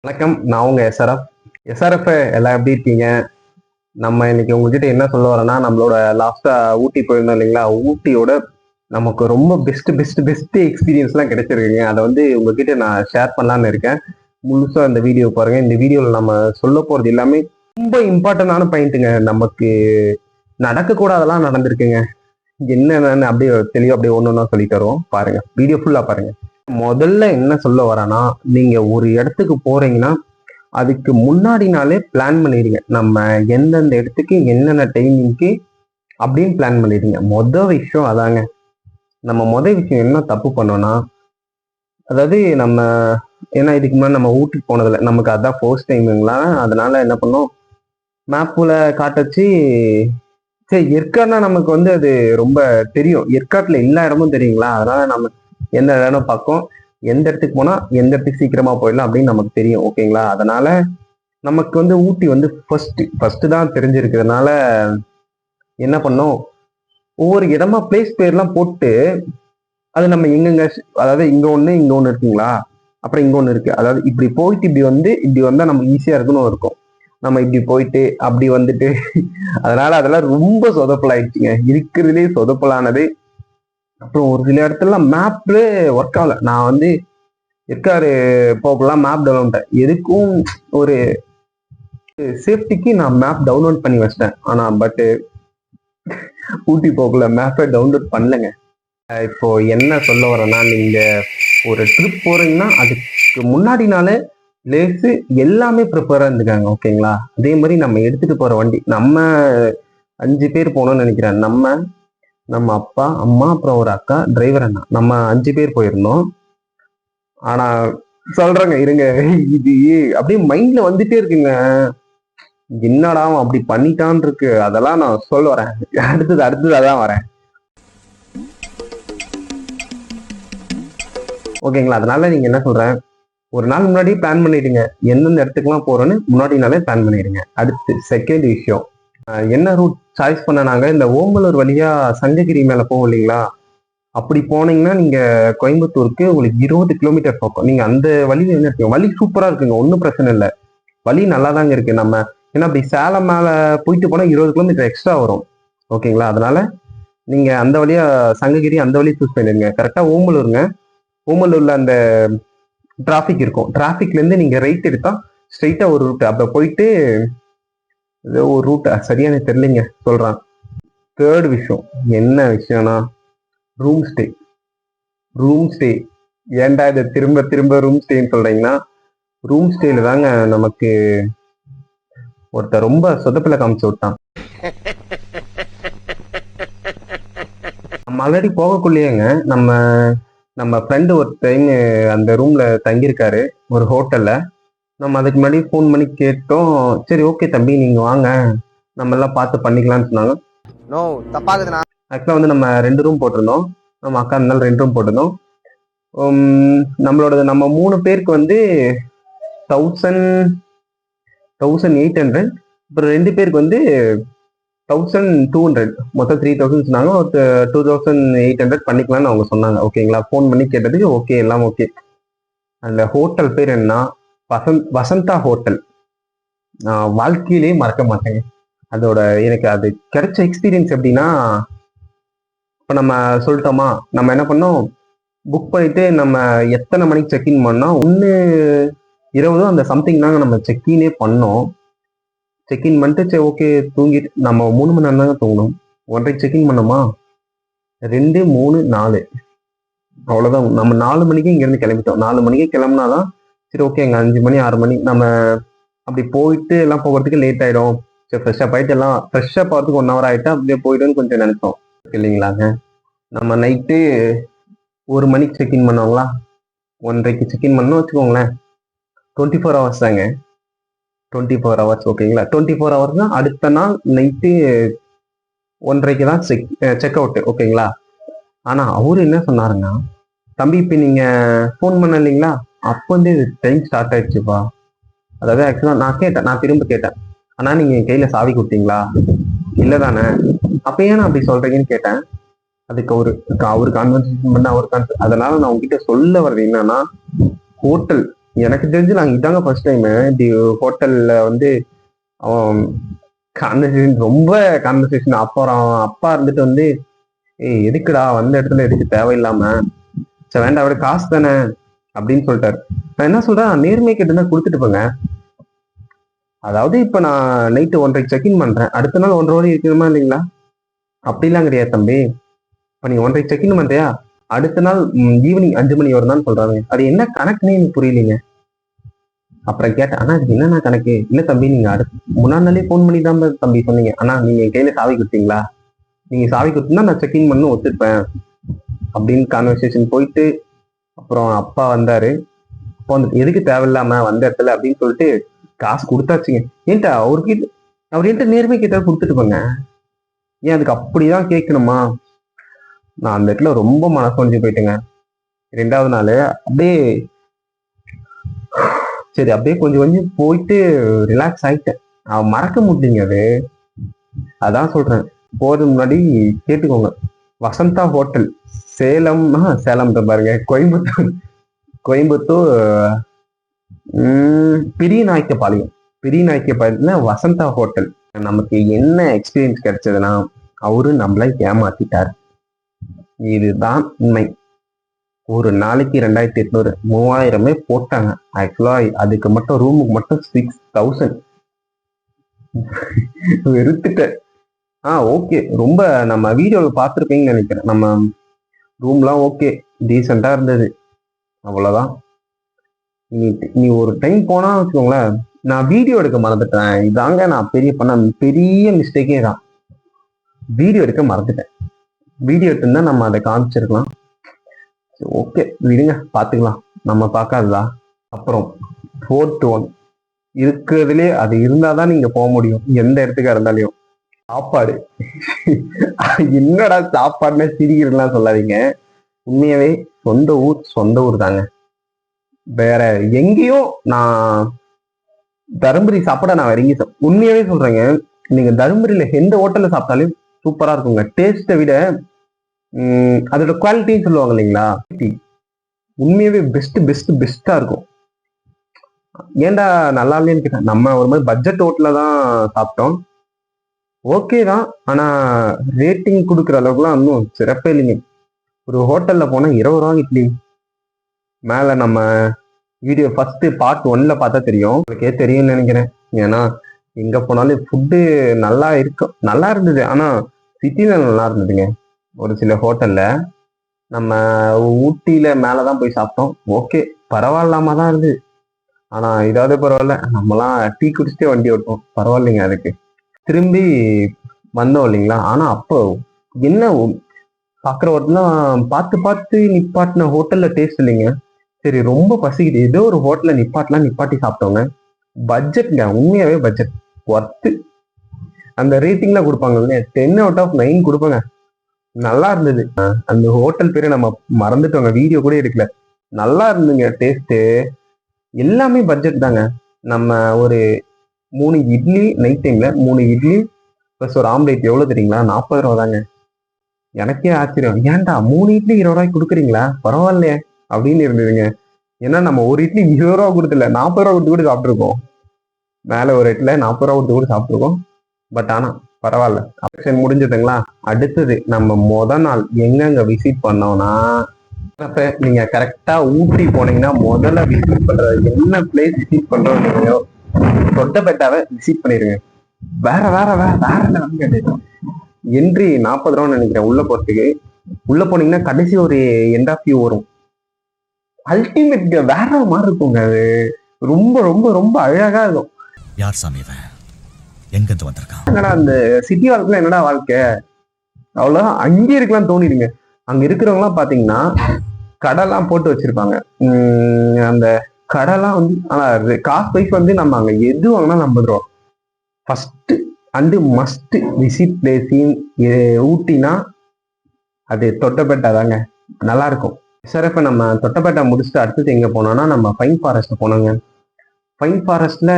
வணக்கம், நான் உங்க எஸ்ஆர்எஃப். எஸ்ஆர்எஃப் எல்லாம் எப்படி இருக்கீங்க? நம்ம இன்னைக்கு உங்ககிட்ட என்ன சொல்ல வரோம்னா, நம்மளோட லாஸ்டா ஊட்டி போயிருந்தோம் இல்லைங்களா? ஊட்டியோட நமக்கு ரொம்ப பெஸ்ட் எக்ஸ்பீரியன்ஸ்லாம் கிடைச்சிருக்குங்க. அதை வந்து உங்ககிட்ட நான் ஷேர் பண்ணலான்னு இருக்கேன். முழுசா இந்த வீடியோ பாருங்க. இந்த வீடியோவில் நம்ம சொல்ல போறது எல்லாமே ரொம்ப இம்பார்ட்டன்டான பாயிண்ட்டுங்க. நமக்கு நடக்கக்கூடாதெல்லாம் நடந்திருக்குங்க. என்னன்னு அப்படியே தெளிவா அப்படியே ஒன்று ஒன்றா சொல்லி தருவோம். பாருங்க, வீடியோ ஃபுல்லா பாருங்க. முதல்ல என்ன சொல்ல வரேன்னா, நீங்க ஒரு இடத்துக்கு போறீங்கன்னா அதுக்கு முன்னாடி நாளே பிளான் பண்ணிடுங்க. நம்ம எந்தெந்த இடத்துக்கு என்னென்ன டைமிங்க்கு அப்படின்னு பிளான் பண்ணிடுங்க. விஷயம் அதாங்க. நம்ம விஷயம் என்ன தப்பு பண்ணோம்னா, அதாவது நம்ம ஏன்னா இதுக்கு முன்னாடி நம்ம ஊட்டிக்கு போனதில்ல, நமக்கு அதான் ஃபர்ஸ்ட் டைமுங்களா. அதனால என்ன பண்ணோம், மேப்ல காட்டச்சு. சரி, ஏற்காடுனா நமக்கு வந்து அது ரொம்ப தெரியும். ஏற்காட்டுல எல்லா இடமும் தெரியுங்களா. அதனால நம்ம எந்த இடம் பக்கம், எந்த இடத்துக்கு போனா எந்த இடத்துக்கு சீக்கிரமா போயிடலாம் அப்படின்னு நமக்கு தெரியும். ஓகேங்களா. அதனால நமக்கு வந்து ஊட்டி வந்து ஃபர்ஸ்ட் தான் தெரிஞ்சிருக்கிறதுனால என்ன பண்ணோம், ஒவ்வொரு இடமா பிளேஸ் பேர்லாம் போட்டு அது நம்ம எங்கெங்க, அதாவது இங்க ஒண்ணு இருக்குங்களா, அப்புறம் இங்க ஒண்ணு இருக்கு. அதாவது இப்படி போயிட்டு இப்படி வந்தா நம்ம ஈஸியா இருக்குன்னு இருக்கும். நம்ம இப்படி போயிட்டு அப்படி வந்துட்டு அதனால அதெல்லாம் ரொம்ப சொதப்பலாயிடுச்சுங்க. இருக்கிறதுலே சொதப்பலானது. அப்புறம் ஒரு சில இடத்துல மேப்ல ஒர்க் ஆகல. நான் வந்து ஏற்காடு போகலாம் மேப் டவுன்லோட் எதுக்கும் ஒரு சேஃப்டிக்கு நான் மேப் டவுன்லோட் பண்ணி வச்சிட்டேன். ஆனா பட் ஊட்டி போகல மேப்பை டவுன்லோட் பண்ணலங்க. இப்போ என்ன சொல்ல வரேன்னா, நீங்க ஒரு ட்ரிப் போறீங்கன்னா அதுக்கு முன்னாடி நாளே லேசு எல்லாமே ப்ரிப்பேரா இருந்துக்காங்க. ஓகேங்களா. அதே மாதிரி நம்ம எடுத்துட்டு போற வண்டி, நம்ம 5 பேர் போனோம்னு நினைக்கிறேன். நம்ம அப்பா அம்மா அப்புறம் ஒரு அக்கா டிரைவர் அண்ணா, நம்ம 5 பேர் போயிருந்தோம். ஆனா சொல்றேங்க இருங்க, இது அப்படியே மைண்ட்ல வந்துட்டே இருக்குங்க. என்னடா அப்படி பண்ணிட்டான் இருக்கு. அதெல்லாம் நான் சொல்ல வரேன். அடுத்தது அதான் வரேன். ஓகேங்களா. அதனால நீங்க என்ன சொல்றேன், ஒரு நாள் முன்னாடி பிளான் பண்ணிடுங்க. எந்தெந்த இடத்துக்குலாம் போறோன்னு முன்னாடி நாளே பிளான் பண்ணிடுங்க. அடுத்து செகண்ட் விஷயம், என்ன ரூட் சாய்ஸ் பண்ணனாங்க, இந்த ஓமலூர் வழியா சங்ககிரி மேல போகும் இல்லைங்களா. அப்படி போனீங்கன்னா நீங்க கோயம்புத்தூருக்கு உங்களுக்கு 20 கிலோமீட்டர் போகும். நீங்க அந்த வழியில என்ன இருக்குங்க, வழி சூப்பரா இருக்குங்க, ஒன்றும் பிரச்சனை இல்லை. வழி நல்லா தாங்க இருக்கு. நம்ம ஏன்னா அப்படி சேலம் மேல போயிட்டு போனா 20 கிலோமீட்டர் எக்ஸ்ட்ரா வரும். ஓகேங்களா. அதனால நீங்க அந்த வழியா சங்ககிரி அந்த வழியை சூஸ் பண்ணிடுங்க. கரெக்டா ஓமலூருங்க. ஓமலூர்ல அந்த டிராபிக் இருக்கும். டிராபிக்ல இருந்து நீங்க ரைட் எடுத்தா ஸ்ட்ரைட்டா ஒரு ரூட் அப்ப போயிட்டு, ஒரு ரூட் சரியான தெரியலைங்க சொல்றான். தேர்ட் விஷயம் என்ன விஷயம்னா, ரூம் ஸ்டே. ரூம் ஸ்டே ஏன்டா இதை திரும்ப திரும்ப ரூம் ஸ்டேன்னு சொல்றீங்கன்னா, ரூம் ஸ்டேல தாங்க நமக்கு ஒருத்தர் ரொம்ப சொதப்பில காமிச்சு விட்டான். நம்ம ஆல்ரெடி போகக்குள்ளேயேங்க நம்ம நம்ம ஃப்ரெண்டு ஒரு டைம் அந்த ரூம்ல தங்கியிருக்காரு ஒரு ஹோட்டல்ல. நம்ம அதுக்கு முன்னாடி ஃபோன் பண்ணி கேட்டோம். சரி ஓகே தம்பி நீங்க வாங்க, நம்ம எல்லாம் பார்த்து பண்ணிக்கலாம்னு சொன்னாங்க. நோ தப்பாகுதுண்ணா. ஆக்சுவலா வந்து நம்ம 2 ரூம் போட்டிருந்தோம். நம்ம அக்கா இருந்தாலும் 2 ரூம் போட்டிருந்தோம். நம்மளோட நம்ம 3 பேருக்கு வந்து 1800. அப்புறம் 2 பேருக்கு வந்து 1200, மொத்தம் 3000 சொன்னாங்க. ஒரு 2800 பண்ணிக்கலாம்னு அவங்க சொன்னாங்க. ஓகேங்களா. ஃபோன் பண்ணி கேட்டதுக்கு ஓகே, எல்லாம் ஓகே. அந்த ஹோட்டல் பேர் என்ன, வசந்தா ஹோட்டல். நான் வாழ்க்கையிலேயே மறக்க மாட்டேங்க. அதோட எனக்கு அது கிடைச்ச எக்ஸ்பீரியன்ஸ் எப்படின்னா, இப்போ நம்ம சொல்லிட்டோமா, நம்ம என்ன பண்ணோம், புக் பண்ணிட்டு நம்ம எத்தனை மணிக்கு செக்இன் பண்ணோம், 1:20 அந்த சம்திங் தாங்க நம்ம செக்இனே பண்ணோம். செக்இன் பண்ணிட்டு சரி ஓகே தூங்கிட்டு, நம்ம 3 மணி நேரம் தாங்க தூங்கணும். 1:30 செக்இன் பண்ணோமா, 2, 3, 4 அவ்வளவுதான். நம்ம 4 மணிக்கு இங்க இருந்து கிளம்பிட்டோம். 4 மணிக்கு கிளம்புனாதான் சரி ஓகே. அங்க 5 மணி 6 மணி நம்ம அப்படி போயிட்டு எல்லாம் போகிறதுக்கு லேட் ஆயிடும். சரி ஃப்ரெஷ்ஷப் ஆயிட்டு எல்லாம் ஃப்ரெஷ்ஷப் ஆகிறதுக்கு 1 ஹவர் ஆயிட்டா அப்படியே போயிடுன்னு கொஞ்சம் நினைச்சோம் இல்லைங்களாங்க. நம்ம நைட்டு 1 மணிக்கு செக்இன் பண்ணோங்களா, 1:30க்கு செக்இன் பண்ணோம் வச்சுக்கோங்களேன். 24 ஹவர்ஸ் தாங்க. 24 ஹவர்ஸ். ஓகேங்களா. 24 ஹவர்ஸ் தான். அடுத்த நாள் நைட்டு 1:30க்கு தான் செக் அவுட். ஓகேங்களா. ஆனா அவரு என்ன சொன்னாருன்னா, தம்பி இப்ப நீங்க ஃபோன் பண்ண இல்லைங்களா, அப்ப வந்து டைம் ஸ்டார்ட் ஆயிடுச்சுப்பா. அதாவது ஆக்சுவலா நான் திரும்ப கேட்டேன், ஆனா நீங்க என் கையில சாவி கொடுத்தீங்களா, இல்லதானே, அப்ப ஏன் அப்படி சொல்றீங்கன்னு கேட்டேன். அதுக்கு அவரு கான்வர்சேஷன் பண்ண அதனால நான் உங்ககிட்ட சொல்ல வர்றது என்னன்னா, ஹோட்டல் எனக்கு தெரிஞ்சு நாங்க இதாங்க ஃபர்ஸ்ட் டைம் இப்படி ஹோட்டல்ல வந்து அவன் கான்வர்சேஷன் ரொம்ப கான்வர்சேஷன். அப்புறம் அப்பா இருந்துட்டு வந்து, ஏய் எதுக்குடா வந்த இடத்துல எதுக்கு தேவையில்லாம, சரி வேண்டாம் அவரு காசு தானே அப்படின்னு சொல்லிட்டாரு. நான் என்ன சொல்றேன், நேர்மை கேட்டுனா கொடுத்துட்டு போங்க. அதாவது இப்ப நான் நைட்டு 1:30 செக்இன் பண்றேன், அடுத்த நாள் 1:30 வரை இருக்கணுமா இல்லைங்களா? அப்படிலாம் கிடையாது தம்பி. இப்ப நீ 1:30 செக்இன் பண்றியா, அடுத்த நாள் ஈவினிங் 5 மணி வரும்னு சொல்றாங்க. அது என்ன கணக்குன்னே எனக்கு புரியலீங்க. அப்புறம் கேட்டேன், அண்ணா இதுக்கு என்னண்ணா கணக்கு? இல்ல தம்பி, நீங்க முன்னாடி நாளே போன் பண்ணி தான் தம்பி சொன்னீங்க. அண்ணா நீங்க என் கையில சாவி கொடுத்தீங்களா? நீங்க சாவி கொடுத்தா நான் செக்இன் பண்ணு ஒத்துப்பேன் அப்படின்னு கான்வர்சேஷன் போயிட்டு, அப்புறம் அப்பா வந்தாரு. அப்போ வந்துட்டு எதுக்கு தேவையில்லாம வந்த இடத்துல அப்படின்னு சொல்லிட்டு காசு கொடுத்தாச்சுங்க. ஏன்ட்டா அவர்கிட்ட அவர் என்கிட்ட நேர்மை கிட்ட கொடுத்துட்டு போங்க, ஏன் அதுக்கு அப்படிதான் கேட்கணுமா? நான் அந்த இடத்துல ரொம்ப மனசு ஒழிஞ்சு போயிட்டேங்க. 2வது நாள் அப்படியே சரி அப்படியே கொஞ்சம் கொஞ்சம் போயிட்டு ரிலாக்ஸ் ஆயிட்டேன். மறக்க முடியலைங்க அது. அதான் சொல்றேன், போறதுக்கு முன்னாடி கேட்டுக்கோங்க. வசந்தா ஹோட்டல், சேலம் சேலம் பாருங்க, கோயம்புத்தூர் கோயம்புத்தூர் பெரிய நாய்க்கப்பாளையத்துல வசந்தா ஹோட்டல். நமக்கு என்ன எக்ஸ்பீரியன்ஸ் கிடைச்சதுன்னா, அவரு நம்மள ஏமாத்திட்டாரு. இதுதான் உண்மை. ஒரு நாளைக்கு 2800 3000 போட்டாங்க. ஆக்சுவலா அதுக்கு மட்டும் ரூமுக்கு மட்டும் 6000 வெறுத்துட்டேன். ஓகே, ரொம்ப நம்ம வீடியோவில் பார்த்துருப்பீங்கன்னு நினைக்கிறேன். நம்ம ரூம்லாம் ஓகே, டீசெண்டா இருந்தது. அவ்வளவுதான். நீ ஒரு டைம் போனா வச்சுக்கோங்களேன், நான் வீடியோ எடுக்க மறந்துட்டேன். இதாங்க நான் பண்ண பெரிய மிஸ்டேக்கே தான். வீடியோ எடுக்க மறந்துட்டேன். வீடியோ எடுத்திருந்தா நம்ம அதை காமிச்சிருக்கலாம். ஓகே விடுங்க, பாத்துக்கலாம், நம்ம பார்க்காததா. அப்புறம் 4th one இருக்கிறதுலே அது இருந்தாதான் நீங்க போக முடியும், எந்த இடத்துக்கா இருந்தாலையும். சாப்பாடு என்னடா சாப்பாடுன்னு சிரிக்கிறதுலாம் சொல்லாதீங்க. உண்மையாவே சொந்த ஊர் தாங்க. வேற எங்கேயும் நான் தருமபுரி சாப்பாட நான் வேற எங்கேயும் உண்மையாவே சொல்றேங்க. நீங்க தருமபுரியில எந்த ஹோட்டல்ல சாப்பிட்டாலும் சூப்பரா இருக்குங்க. டேஸ்ட்டை விட அதோட குவாலிட்டின்னு சொல்லுவாங்க இல்லைங்களா, உண்மையாவே பெஸ்டா இருக்கும். ஏன்டா நல்லா இல்லையான்னு கேட்டேன். நம்ம ஒரு மாதிரி பட்ஜெட் ஹோட்டல்ல தான் சாப்பிட்டோம், ஓகே தான். ஆனா ரேட்டிங் கொடுக்குற அளவுக்குலாம் இன்னும் சிறப்பே இல்லைங்க. ஒரு ஹோட்டல்ல போனா 20 ரூபா இட்லி. மேல நம்ம வீடியோ ஃபர்ஸ்ட் பார்ட் 1ல பார்த்தா தெரியும், உங்களுக்கே தெரியும்னு நினைக்கிறேன். ஏன்னா எங்க போனாலும் ஃபுட்டு நல்லா இருந்தது. ஆனா சிட்டில நல்லா இருந்ததுங்க. ஒரு சில ஹோட்டல்ல நம்ம ஊட்டியில மேலதான் போய் சாப்பிட்டோம், ஓகே பரவாயில்லாம தான் இருந்தது. ஆனா இதாவது பரவாயில்ல, நம்மலாம் டீ குடிச்சிட்டே வண்டி ஓட்டுவோம், பரவாயில்லைங்க. அதுக்கு திரும்பி வந்தோம் இல்லைங்களா. ஆனா அப்போ என்ன பாக்குற ஹோட்டல்லாம் பார்த்து நிப்பாட்டின ஹோட்டல்ல டேஸ்ட் இல்லைங்க. சரி ரொம்ப பசிக்குது, ஏதோ ஒரு ஹோட்டல்ல நிப்பாட்டி சாப்பிட்டோங்க. பட்ஜெட்ங்க, உண்மையாவே பட்ஜெட் ஒர்த்து. அந்த ரேட்டிங்ல கொடுப்பாங்க 10/9 கொடுப்பாங்க. நல்லா இருந்தது. அந்த ஹோட்டல் பேரு நம்ம மறந்துட்டோங்க, வீடியோ கூட எடுக்கல. நல்லா இருந்துங்க டேஸ்ட், எல்லாமே பட்ஜெட் தாங்க. நம்ம ஒரு 3 இட்லி நைட் டைம்ல 3 இட்லி ப்ளஸ் ஒரு ஆம்லேட் எவ்வளவு தெரியுங்களா? 40 ரூபா தாங்க. எனக்கே ஆச்சரியம், ஏன்டா 3 இட்லி 20 ரூபாய்க்கு கொடுக்குறீங்களா, பரவாயில்லையே அப்படின்னு இருந்ததுங்க. ஏன்னா நம்ம ஒரு இட்லி 20 ரூபா கொடுத்துல 40 ரூபா கொடுத்து கூட சாப்பிட்டுருக்கோம். மேல ஒரு இடத்துல 40 ரூபா கொடுத்து கூட சாப்பிட்டுருக்கோம். பட் ஆனா பரவாயில்ல. ஆப்ஷன் முடிஞ்சதுங்களா. அடுத்தது நம்ம நாள் எங்கெங்க விசிட் பண்ணோம்னா, நீங்க கரெக்டா ஊட்டி போனீங்கன்னா முதல்ல விசிட் பண்றது என்ன பிளேஸ் விசிட் பண்றோம், தொட்டபெட்டாவை விசிட் பண்ணிருங்க. வேற என்ட்ரி 40 ரூபான்னு நினைக்கிறேன் உள்ள போறதுக்கு. உள்ள போனீங்கன்னா கடைசி ஒரு எண்ட் ஆஃப் வியூ வரும். அல்டிமேட் வேற மாதிரி இருக்குங்க. அது ரொம்ப ரொம்ப ரொம்ப அழகா இருக்கும். யார் சாமி எங்க வந்திருக்கான்? அந்த சிட்டி வாழ்க்கையில என்னடா வாழ்க்கை, அவ்வளவுதான் அங்கே இருக்கலாம் தோணிடுங்க. அங்க இருக்கிறவங்க எல்லாம் பாத்தீங்கன்னா கடைலாம் போட்டு வச்சிருப்பாங்க. அந்த கடைலாம் வந்து ஆனா காஸ்ட் வைஸ் வந்து நம்ம அங்க எது வாங்கினா 50 ரூபா. First and must visit place ஊட்டினா அது தொட்டபெட்டா தாங்க. நல்லா இருக்கும். சார் இப்ப நம்ம தொட்டபெட்டா முடிச்சுட்டு அடுத்தது எங்க போனோம்னா நம்ம பைன் ஃபாரஸ்ட் போனோங்க. பைன் ஃபாரஸ்ட்ல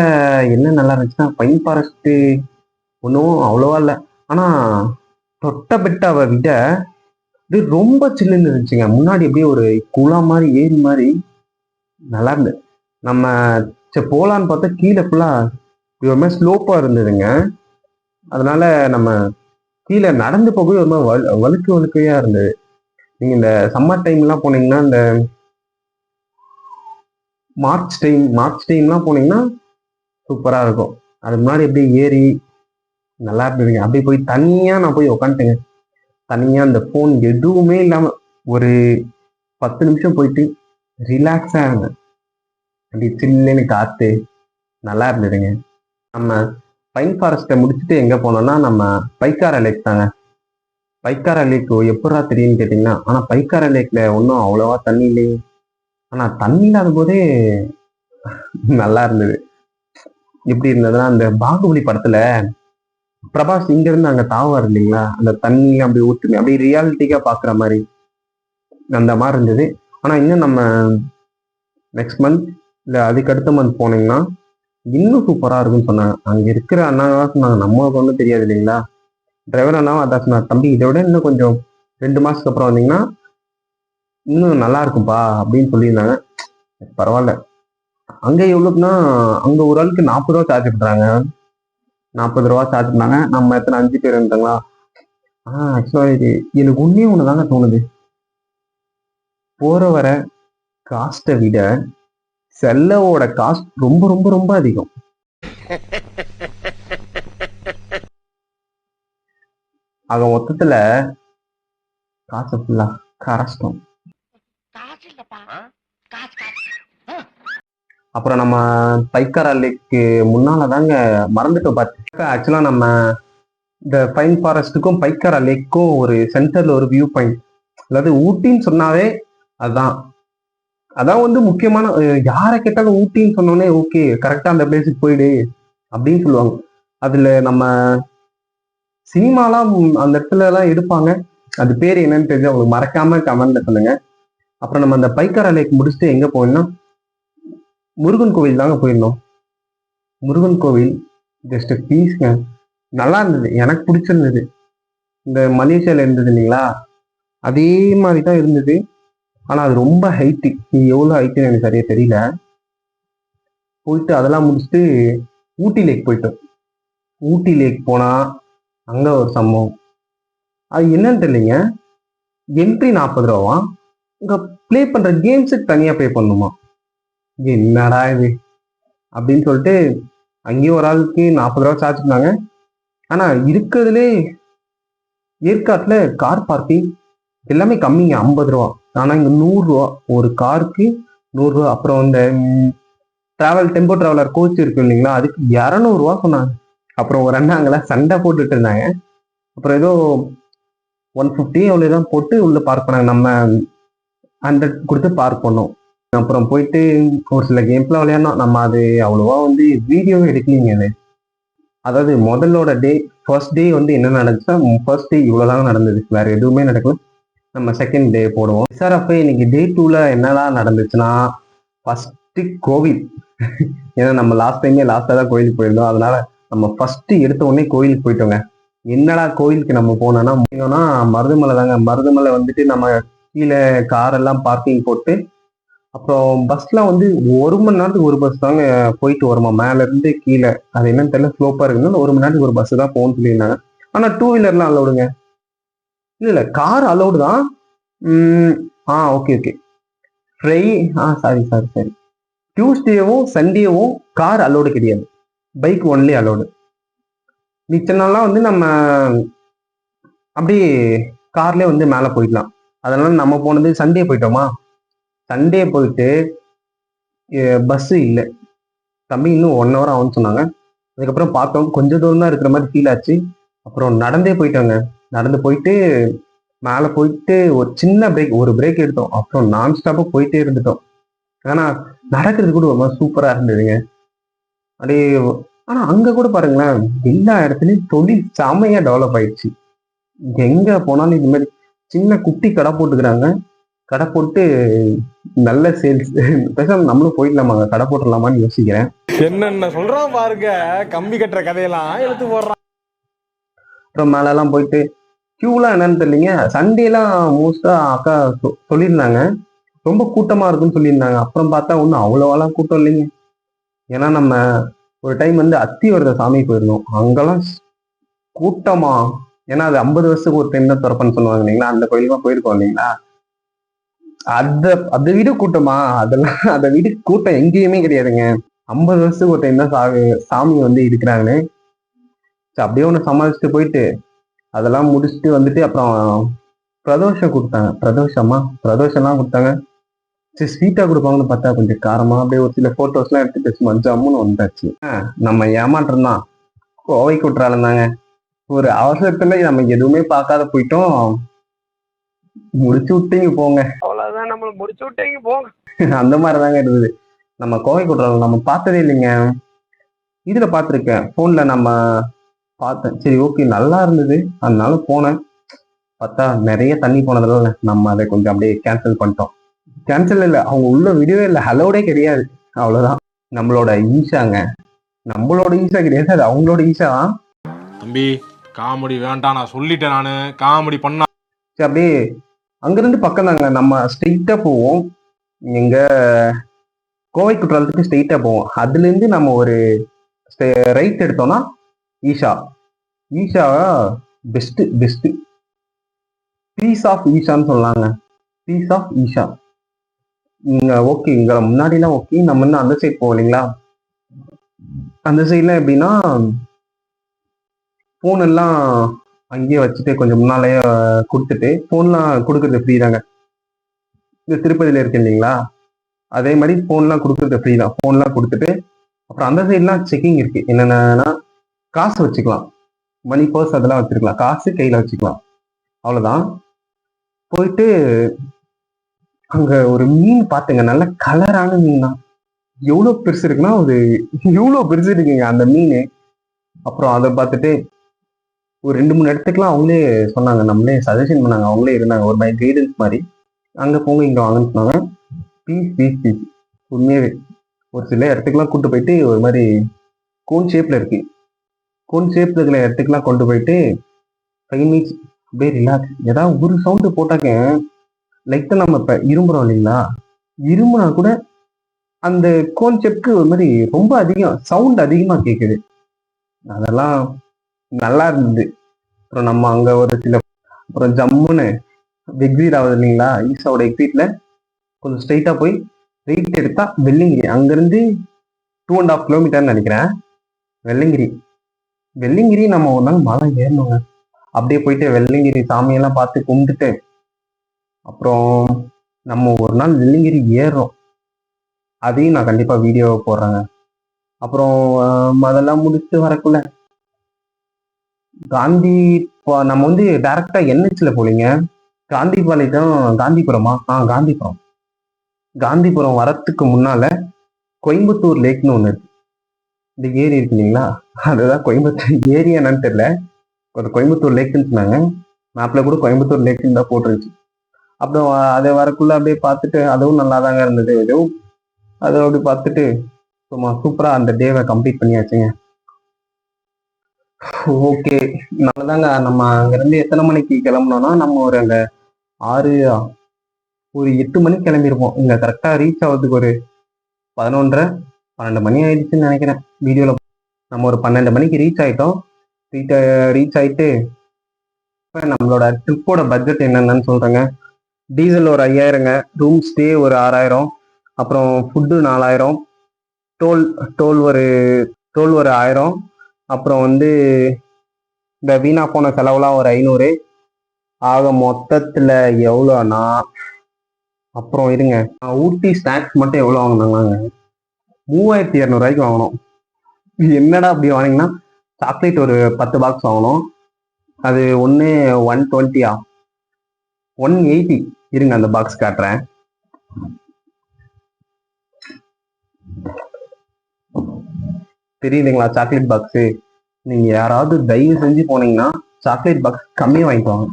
என்ன நல்லா இருந்துச்சுன்னா, பைன் ஃபாரஸ்ட் ஒன்றும் அவ்வளோவா இல்லை. ஆனா தொட்டபெட்டாவை விட இது ரொம்ப சில்லுன்னு இருந்துச்சுங்க. முன்னாடி அப்படியே ஒரு குளம் மாதிரி ஏரி மாதிரி நல்லா இருந்தது. நம்ம சரி போலான்னு பார்த்தா கீழே ஃபுல்லா ஒரு மாதிரி ஸ்லோப்பா இருந்ததுங்க. அதனால நம்ம கீழே நடந்து போகவே ஒரு மாதிரி வழுக்கு வழுக்கையா இருந்தது. நீங்க இந்த சம்மர் டைம்லாம் போனீங்கன்னா, இந்த மார்ச் டைம்லாம் போனீங்கன்னா சூப்பரா இருக்கும். அது முன்னாடி அப்படியே ஏறி நல்லா இருந்ததுங்க. அப்படியே போய் தனியா நான் போய் உட்காந்துட்டேங்க. தனியா அந்த ஃபோன் எதுவுமே இல்லாம ஒரு 10 நிமிஷம் போயிட்டு ரிலாக்ஸா இருந்தேன். அப்படி சில்லுன்னு காத்து நல்லா இருந்ததுங்க. நம்ம பைன் ஃபாரஸ்ட்டை முடிச்சுட்டு எங்க போனோம்னா, நம்ம பைக்காரா லேக் தாங்க. பைக்காரா லேக் எப்புட்றா தெரியும்னு கேட்டீங்கன்னா, ஆனா பைக்காரா லேக்ல ஒன்றும் அவ்வளவா தண்ணி இல்லையே. ஆனா தண்ணி இல்லாத போதே நல்லா இருந்தது. எப்படி இருந்ததுன்னா, அந்த பாகுபலி படத்துல பிரபாஸ் இங்க இருந்து அங்க தாவார் இல்லைங்களா, அந்த தண்ணி அப்படி ஊத்துமே அப்படியே ரியாலிட்டிக்கா பாக்குற மாதிரி அந்த மாதிரி இருந்தது. ஆனா இன்னும் நம்ம நெக்ஸ்ட் மந்த் இல்ல அதுக்கு அடுத்த மந்த் போனீங்கன்னா இன்னும் சூப்பரா இருக்கும்னு சொன்னாங்க. அங்க இருக்கிற அண்ணா சொன்னாங்க, நம்மளுக்கு ஒன்றும் தெரியாது இல்லைங்களா, டிரைவர் அண்ணாவும் அதான் சொன்னார், தம்பி இதை விட இன்னும் கொஞ்சம் 2 மாசத்துக்கு அப்புறம் வந்தீங்கன்னா இன்னும் நல்லா இருக்கும்பா அப்படின்னு சொல்லியிருந்தாங்க. பரவாயில்ல. அங்க எவ்வளவுக்குன்னா, அங்க ஒரு ஆளுக்கு 40 ரூபா சார்ஜ் பண்றாங்க. 40 ரூபா சார்ஜ் பண்ணாங்க. நம்ம எத்தனை 5 பேர் இருந்தாங்களா. ஆக்சுவலா இது எனக்கு ஒண்ணே ஒண்ணுதாங்க தோணுது. போற வர காஸ்ட்டை விட செல்லவோட காஸ்ட் ரொம்ப ரொம்ப ரொம்ப அதிகம். ஆக மொத்தத்துல காசு ஃபுல்லா கஷ்டம். அப்புறம் நம்ம பைக்காரா லேக்கு முன்னால தாங்க மறந்துட்டோம் பார்த்து. ஆக்சுவலா நம்ம இந்த பைன் ஃபாரஸ்ட்டுக்கும் பைக்காரா லேக்கும் ஒரு சென்டர்ல ஒரு வியூ பாயிண்ட். அதாவது ஊட்டின்னு சொன்னாவே அதான் அதான் வந்து முக்கியமான யாரை கேட்டாலும் ஊட்டின்னு சொன்னோடனே ஓகே கரெக்டா அந்த பிளேஸுக்கு போயிடு அப்படின்னு சொல்லுவாங்க. அதுல நம்ம சினிமாலாம் அந்த இடத்துல எல்லாம் எடுப்பாங்க. அது பேர் என்னன்னு தெரிஞ்சு அவங்களுக்கு மறக்காம கமெண்ட்ல சொல்லுங்க. அப்புறம் நம்ம அந்த பைக்காரா லேக் முடிச்சுட்டு எங்க போனோம்னா முருகன் கோவில் தாங்க போயிருந்தோம். முருகன் கோவில் ஜஸ்ட் பீஸ்ங்க. நல்லா இருந்தது, எனக்கு பிடிச்சிருந்தது. இந்த மலேசியால இருந்தது இல்லைங்களா, அதே மாதிரி தான் இருந்தது. ஆனா அது ரொம்ப ஹைட்டு. எவ்வளவு ஹைட்டுன்னு எனக்கு சரியா தெரியல. போயிட்டு அதெல்லாம் முடிச்சுட்டு ஊட்டி லேக் போயிட்டோம். ஊட்டி லேக் போனா அங்க ஒரு சம்பவம். அது என்னன்னு தெரியலைங்க, என்ட்ரி 40 ரூபாவா, இங்க ப்ளே பண்ற கேம்ஸுக்கு தனியா பே பண்ணுமா. என்னடா இது அப்படின்னு சொல்லிட்டு அங்கேயும் ஒரு ஆளுக்கு 40 ரூபா சார்ஜ் பண்ணாங்க. ஆனா இருக்கிறதுலே ஏற்காட்டுல கார் பார்க்கிங் எல்லாமே கம்மிங்க, 50 ரூபா. ஆனா இங்க 100 ரூபா ஒரு காருக்கு, 100 ரூபா. அப்புறம் இந்த டெம்போ டிராவலர் கோச் இருக்கு இல்லைங்களா, அதுக்கு 200 ரூபா சொன்னாங்க. அப்புறம் ஒரு அண்ணா அங்கெல்லாம் சண்டை போட்டுட்டு இருந்தாங்க. அப்புறம் ஏதோ 150 அவ்வளவுதான் போட்டு உள்ள பார்க் பண்ணாங்க. நம்ம 100 கொடுத்து பார்க் பண்ணோம். அப்புறம் போயிட்டு ஒரு சில கேம்ஸ்லாம் விளையாடணும். நம்ம அது அவ்வளவா வந்து வீடியோவே எடுக்கலீங்க. அது அதாவது ஃபர்ஸ்ட் டே வந்து என்ன நடந்துச்சா, ஃபர்ஸ்ட் டே இவ்வளவுதான் நடந்தது, வேற எதுவுமே நடக்கல. நம்ம செகண்ட் டே போடுவோம். SRF இன்னைக்கு டே 2ல என்னதான் நடந்துச்சுன்னா, ஃபர்ஸ்ட் கோவில். ஏன்னா நம்ம லாஸ்டா தான் கோயிலுக்கு போயிருந்தோம். அதனால நம்ம ஃபர்ஸ்ட் எடுத்த உடனே கோயிலுக்கு போயிட்டோங்க. என்னடா கோயிலுக்கு நம்ம போனோம்னா மருதமலை தாங்க. மருதமலை வந்துட்டு நம்ம கீழே கார் எல்லாம் பார்க்கிங் போட்டு, அப்புறம் பஸ்ல வந்து 1 மணி நேரத்துக்கு ஒரு பஸ் தாங்க போயிட்டு வருமா, மேல இருந்து கீழே. அது என்னன்னு தெரியல, ஸ்லோப்பா இருக்குன்னு 1 மணி நேரத்துக்கு ஒரு பஸ் தான் போகணும்னு சொல்லியிருந்தாங்க. ஆனா 2 வீலர்லாம் அலௌடுங்க. இல்ல கார் அலௌடு தான். Okay okay. சாரி. டியூஸ்டேவும் சண்டேவும் கார் அலௌடு கிடையாது, பைக் ஒன்லி அலௌடு. மிச்ச நாள்லாம் வந்து நம்ம அப்படியே கார்லயே வந்து மேலே போயிடலாம். அதனால நம்ம போனது சண்டே போயிட்டோமா. சண்டே போயிட்டு பஸ் இல்லை தம்பி, இன்னும் 1 ஹவர் ஆகும்னு சொன்னாங்க. அதுக்கப்புறம் பார்த்தோம் கொஞ்சம் தூரம் தான் இருக்கிற மாதிரி ஃபீல் ஆச்சு. அப்புறம் நடந்தே போயிட்டோங்க. நடந்து போயிட்டு மேலே போயிட்டு ஒரு சின்ன ஒரு பிரேக் எடுத்தோம். அப்புறம் நான் ஸ்டாப்பா போயிட்டே இருந்துட்டோம். ஆனா நடக்கிறது கூட ரொம்ப சூப்பரா இருந்ததுங்க. அப்படியே ஆனா அங்க கூட பாருங்களேன், எல்லா இடத்துலயும் தொழில் செமையா டெவலப் ஆயிடுச்சு. எங்க போனாலும் இந்த மாதிரி சின்ன குட்டி கடை போட்டுக்கிறாங்க. கடை போட்டு நல்ல சேல்ஸ். பேசாம நம்மளும் போயிடலாமாங்க, கடை போட்டுடலாமான்னு யோசிக்கிறேன். என்னென்ன சொல்றான் பாருங்க, கம்பி கட்டுற கதையெல்லாம் எழுத்து போடுறான். அப்புறம் மேல எல்லாம் போயிட்டு கியூலாம் என்னன்னு தெரியலீங்க. சண்டேலாம் மோஸ்டா அக்கா சொல்லியிருந்தாங்க, ரொம்ப கூட்டமா இருக்குன்னு சொல்லியிருந்தாங்க. அப்புறம் பார்த்தா ஒன்றும் அவ்வளோவெல்லாம் கூட்டம் இல்லைங்க. ஏன்னா நம்ம ஒரு டைம் வந்து அத்திவரத சாமி போயிருந்தோம். அங்கெல்லாம் கூட்டமா, ஏன்னா அது 50 வருஷத்துக்கு ஒரு டைம் தான் திறப்பன்னு சொல்லுவாங்க இல்லைங்களா, அந்த கோயிலுக்கு போயிருக்கோம் இல்லைங்களா. அத அதை விட கூட்டமா, அதெல்லாம் அதை விட கூட்டம் எங்கேயுமே கிடையாதுங்க. 50 வருஷத்துக்கு ஒரு டைம் தான் சாமி வந்து இருக்கிறாங்கன்னு. சரி, அப்படியே ஒன்று சமாளிச்சுட்டு போயிட்டு அதெல்லாம் முடிச்சுட்டு வந்துட்டு அப்புறம் பிரதோஷம் கொடுத்தாங்க. பிரதோஷம்லாம் கொடுத்தாங்க. சரி, ஸ்வீட்டா கொடுப்பாங்கன்னு பார்த்தா கொஞ்சம் காரமா அப்படியே ஒரு சில போட்டோஸ்லாம் எடுத்துட்டு சும்மா ஜம்முன்னு வந்தாச்சு. நம்ம ஏமாற்றம் தான். கோவை குற்றாலம் தாங்க. ஒரு அவசரத்துல நம்ம எதுவுமே பார்க்காத போயிட்டோம். முடிச்சு விட்டீங்க போங்க. அவ்வளவுதான், நம்மள முடிச்சு விட்டீங்க போங்க. அந்த மாதிரிதாங்க இருந்தது. நம்ம கோவை குற்றாலம் நம்ம பார்த்ததே இல்லைங்க. இதுல பார்த்துருக்கேன், போன்ல நம்ம பார்த்தேன். சரி, ஓகே, நல்லா இருந்தது, அதனால போனேன். பார்த்தா நிறைய தண்ணி போனதுனால நம்ம அதை கொஞ்சம் அப்படியே கேன்சல் பண்ணிட்டோம். கேன்சல் இல்லை, அவங்க உள்ள விடவே இல்லை, அலோடே கிடையாது. அவ்வளவுதான். நம்மளோட ஈஷாங்க, நம்மளோட ஈஷா கிடையாது, அது அவங்களோட ஈஷா தான். தம்பி காமெடி வேண்டாம், நான் சொல்லிட்டேன். நானு காமெடி பண்ணா சரி, அப்படியே அங்கிருந்து பக்கம் தாங்க. நம்ம ஸ்ட்ரெயிட்டா போவோம். எங்க கோவை குற்றாலத்துக்கு ஸ்ட்ரெயிட்டா போவோம். அதுல இருந்து நம்ம ஒரு ரைட் எடுத்தோம்னா Isha. Isha best best. Peace of ஈஷான்னு சொல்லலாங்க. Peace of Isha. இங்க ஓகே, இங்க முன்னாடிலாம் ஓகே, நம்ம இன்னும் அந்த சைட் போவோம் இல்லைங்களா. அந்த சைட்லாம் எப்படின்னா போன் எல்லாம் அங்கேயே வச்சுட்டு கொஞ்சம் முன்னாலேயே கொடுத்துட்டு, போன்லாம் கொடுக்கறது ஃப்ரீ தாங்க. இந்த திருப்பதியில இருக்கு இல்லைங்களா, அதே மாதிரி போன்லாம் கொடுக்கறது ஃப்ரீ தான். போன்லாம் கொடுத்துட்டு அப்புறம் அந்த சைட்லாம் செக்கிங் இருக்கு. என்னென்னா காசு வச்சுக்கலாம், மணி பர்ஸ் அதெல்லாம் வச்சிருக்கலாம், காசு கையில வச்சுக்கலாம், அவ்வளவுதான். போயிட்டு அங்க ஒரு மீன் பார்த்துங்க, நல்ல கலரான மீன் தான். எவ்வளவு பெருசு இருக்குன்னா அது எவ்வளவு பெருசு இருக்குங்க அந்த மீன். அப்புறம் அதை பார்த்துட்டு ஒரு 2-3 இடத்துக்குலாம் அவங்களே சொன்னாங்க, நம்மளே சஜஷன் பண்ணாங்க, அவங்களே இருந்தாங்க ஒரு மாதிரி கைடன்ஸ் மாதிரி. அங்க போங்க, இங்க வாங்கன்னு சொன்னாங்க. Piece piece piece. உண்மையாவே ஒரு சில இடத்துக்குலாம் கூட்டு போயிட்டு ஒரு மாதிரி கோன் ஷேப்ல இருக்கு, கோன் ஷேப்ல இருக்கிற இடத்துக்குலாம் கொண்டு போயிட்டு 5 மினிட்ஸ் அப்படியே ரிலாக்ஸ். ஏதாவது ஒரு சவுண்டு போட்டாக்க, லைட்டா நம்ம இப்ப இரும்புறோம் இல்லைங்களா, இரும்புனா கூட அந்த கோன் ஷேப்க்கு ஒரு மாதிரி ரொம்ப அதிகம் சவுண்ட் அதிகமா கேட்குது. அதெல்லாம் நல்லா இருந்தது. அப்புறம் நம்ம அங்க ஒரு சில அப்புறம் ஜம்முன்னு எக்ஸிட் ஆகுது இல்லைங்களா, ஈஷாவோட எக்ஸிட்ல கொஞ்சம் ஸ்ட்ரைட்டா போய் ரைட் எடுத்தா வெள்ளிங்கிரி. அங்கிருந்து 2.5 கிலோமீட்டர்னு நினைக்கிறேன். வெள்ளிங்கிரி. வெள்ளிங்கிரி நம்ம ஒரு நாள் மலை ஏறணுங்க. அப்படியே போயிட்டு வெள்ளிங்கிரி சாமியெல்லாம் பார்த்து கும்பிட்டுட்டு அப்புறம் நம்ம ஒரு நாள் வெள்ளிங்கிரி ஏறுறோம். அதையும் நான் கண்டிப்பா வீடியோ போடுறேங்க. அப்புறம் அதெல்லாம் முடிச்சுட்டு வரக்குள்ள காந்தி நம்ம வந்து டைரக்டா என்ஹெச்ல போலீங்க. காந்திபாளையம், காந்திபுரமா, காந்திபுரம். காந்திபுரம் வரத்துக்கு முன்னால கோயம்புத்தூர் லேக்னு ஒண்ணு இருக்கு. இந்த ஏரி இருக்கு இல்லைங்களா, அதுதான் கோயம்புத்தூர் ஏரி. என்னன்னு தெரியல, ஒரு கோயம்புத்தூர் லேக்குன்னு சொன்னாங்க. மேப்ல கூட கோயம்புத்தூர் லேக்குன்னு தான் போட்டுருச்சு. அப்புறம் அதை வரக்குள்ள அப்படியே பார்த்துட்டு அதுவும் நல்லா தாங்க இருந்தது. எதுவும் அதை அப்படி பார்த்துட்டு சும்மா சூப்பரா அந்த டேவை கம்ப்ளீட் பண்ணியாச்சுங்க. ஓகே, நல்லதாங்க. நம்ம அங்கிருந்து எத்தனை மணிக்கு கிளம்புனோம்னா, நம்ம ஒரு அங்க 8 மணிக்கு கிளம்பியிருப்போம். இங்க கரெக்டா ரீச் ஆகிறதுக்கு ஒரு 11:30-12 மணி ஆயிடுச்சுன்னு நினைக்கிறேன். வீடியோல நம்ம ஒரு 12 மணிக்கு ரீச் ஆயிட்டோம். ரீச் ஆயிட்டு இப்ப நம்மளோட ட்ரிப்போட பட்ஜெட் என்னென்னு சொல்றேங்க. டீசல் ஒரு 5000ங்க, ரூம் ஸ்டே ஒரு 6000, அப்புறம் ஃபுட்டு 4000, டோல் ஒரு 1000, அப்புறம் வந்து இந்த வீணா போன செலவுலாம் ஒரு 500. ஆக மொத்தத்துல எவ்வளோனா, அப்புறம் இருங்க, ஊட்டி ஸ்நாக்ஸ் மட்டும் எவ்வளோ வாங்கினாங்க, 3200 வாங்கினோம். என்னடா அப்படி வாங்கினீங்கன்னா, சாக்லேட் ஒரு 10 பாக்ஸ் வாங்கினோம். அது ஒன்று 120, 180. இருங்க அந்த பாக்ஸ் காட்டுறேன். தெரியுதுங்களா சாக்லேட் பாக்ஸு? நீங்க யாராவது தயவு செஞ்சு போனீங்கன்னா சாக்லேட் பாக்ஸ் கம்மியாக வாங்கிக்குவாங்க.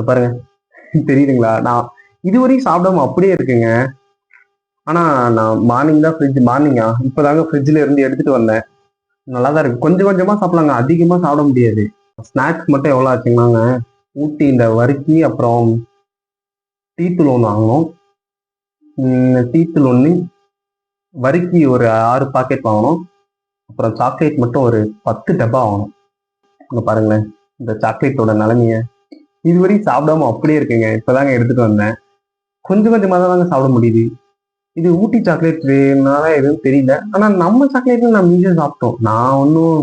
பாருங்க, தெரியுதுங்களா? நான் இதுவரையும் சாப்பிடாம அப்படியே இருக்குங்க. ஆனா நான் மார்னிங் தான் மார்னிங்கா இப்போதாங்க ஃப்ரிட்ஜில் இருந்து எடுத்துட்டு வந்தேன். நல்லா தான் இருக்கு. கொஞ்சம் கொஞ்சமா சாப்பிடலாங்க, அதிகமா சாப்பிட முடியாது. ஸ்நாக்ஸ் மட்டும் எவ்வளோ ஆச்சுங்கன்னாங்க, ஊட்டி இந்த வறுக்கி அப்புறம் டீ தூள் ஒன்று வாங்கினோம். டீத்தூள் 1, வரிக்கி ஒரு 6 பாக்கெட் வாங்கணும். அப்புறம் சாக்லேட் மட்டும் ஒரு 10 டப்பா வாங்கணும். இங்க பாருங்களேன் இந்த சாக்லேட்டோட நிலைமைய. இதுவரையும் சாப்பிடாம அப்படியே இருக்குங்க. இப்பதாங்க எடுத்துட்டு வந்தேன். கொஞ்சம் கொஞ்சமாக தாங்க சாப்பிட முடியுது. இது ஊட்டி சாக்லேட்னால எதுவும் தெரியல. ஆனா நம்ம சாக்லேட்ல நம்ம ஈஸியாக சாப்பிட்டோம். நான் ஒன்றும்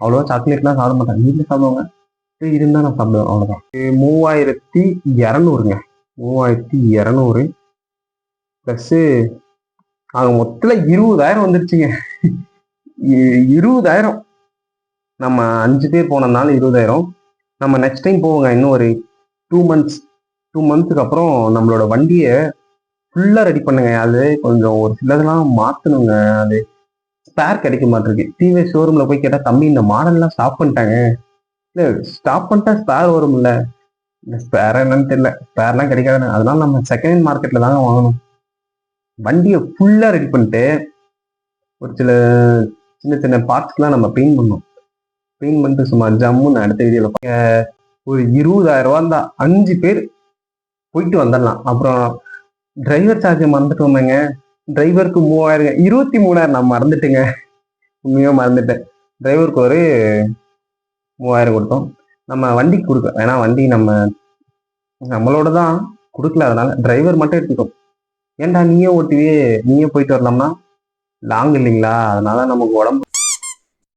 அவ்வளோவா சாக்லேட்லாம் சாப்பிட மாட்டேன். வீட்டில் சாப்பிடுவாங்க. இருந்தா நான் சாப்பிடுவேன். அவ்வளோதான். 3200ங்க. 3200 ப்ளஸ் ஆக மொத்தத்துல 20,000 வந்துருச்சுங்க. 20,000. நம்ம 5 பேர் போனதுனால 20,000. நம்ம நெக்ஸ்ட் டைம் போவோங்க. இன்னும் ஒரு 2 மந்த்ஸ்க்கு அப்புறம் நம்மளோட வண்டியை ஃபுல்லா ரெடி பண்ணுங்க. அது கொஞ்சம் ஒரு சிலதெல்லாம் மாத்தணுங்க. அது ஸ்பேர் கிடைக்க மாட்டிருக்கு. டிவிஎஸ் ஷோரூம்ல போய் கேட்டா தம்பி இந்த மாடல்லாம் ஸ்டாப் பண்ணிட்டாங்க. இல்ல ஸ்டாப் பண்ணிட்டா ஸ்பேர் வரும்ல. இந்த ஸ்பேர் என்னன்னு தெரியல. ஸ்பேர்லாம் கிடைக்காது. அதனால நம்ம செகண்ட் ஹேண்ட் மார்க்கெட்ல தாங்க வாங்கணும். வண்டியை ஃபுல்லா ரெடி பண்ணிட்டு ஒரு சில சின்ன சின்ன பார்ட்ஸ்க்குலாம் நம்ம பெயிண்ட் பண்ணோம். பெயிண்ட் பண்ணிட்டு சும்மா ஜம்முன்னு அடுத்த வீடியோல ஒரு 20,000 ரூபா தான் 5 பேர் போயிட்டு வந்துடலாம். அப்புறம் டிரைவர் சார்ஜ் மறந்துட்டு வந்தேங்க. டிரைவருக்கு 3000. 23,000 நான் மறந்துட்டேங்க. உண்மையா மறந்துட்டேன். டிரைவருக்கு ஒரு 3000 கொடுத்தோம். நம்ம வண்டிக்கு கொடுக்க ஏன்னா வண்டி நம்மளோட தான் கொடுக்கல. அதனால டிரைவர் மட்டும் எடுத்துட்டோம். ஏன்டா நீயே ஓட்டுவே நீயே போயிட்டு வரலாம்னா லாங் இல்லைங்களா? அதனால நமக்கு உடம்பு